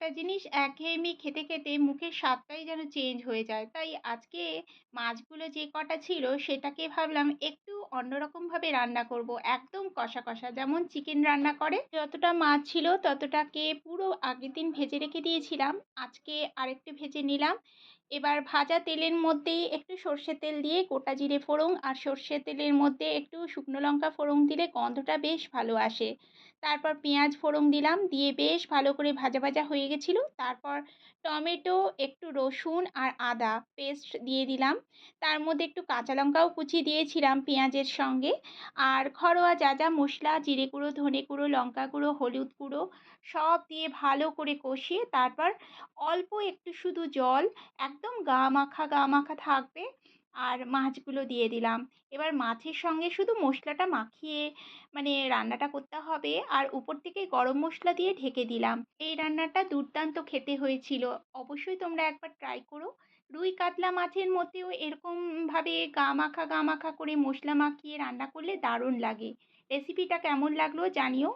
একটা জিনিস একঘেয়েমি খেতে, খেতে মুখের স্বাদটাই যেন চেঞ্জ হয়ে যায়। তাই আজকে মাছগুলো যে কটা ছিল সেটাকে ভাবলাম একটু অন্যরকমভাবে রান্না করব। একদম কষা, কষা যেমন চিকেন রান্না করে। যতটা মাছ ছিল ততটাকে পুরো আগের দিন ভেজে রেখে দিয়েছিলাম। আজকে আরেকটু ভেজে নিলাম। এবার ভাজা তেলের মধ্যেই একটু সর্ষের তেল দিয়ে গোটা জিরে ফোড়ন আর সর্ষের তেলের মধ্যে একটু শুকনো লঙ্কা ফোড়ন দিলে গন্ধটা বেশ ভালো আসে। তারপর পেঁয়াজ ফোড়ন দিলাম, দিয়ে বেশ ভালো করে ভাজা, ভাজা হয়ে গেছিল। তারপর টমেটো, একটু রসুন আর আদা পেস্ট দিয়ে দিলাম। তার মধ্যে একটু কাঁচা লঙ্কাও কুচিয়ে দিয়েছিলাম পেঁয়াজের সঙ্গে। আর ঘরোয়া যা, যা মসলা জিরে গুঁড়ো, ধনে গুঁড়ো, লঙ্কা গুঁড়ো, হলুদ গুঁড়ো সব দিয়ে ভালো করে কষিয়ে তারপর অল্প একটু শুধু জল, একদম গা মাখা, গা মাখা থাকবে। আর মাছগুলো দিয়ে দিলাম। এবার মাছের সঙ্গে শুধু মশলাটা মাখিয়ে রান্নাটা করতে হবে আর উপর থেকে গরম মশলা দিয়ে ঢেকে দিলাম। এই রান্নাটা দুর্দান্ত খেতে হয়েছিল। অবশ্যই তোমরা একবার ট্রাই করো। রুই কাতলা মাছের মধ্যেও এরকমভাবে গা মাখা করে মশলা মাখিয়ে রান্না করলে দারুণ লাগে। রেসিপিটা কেমন লাগলো জানিও।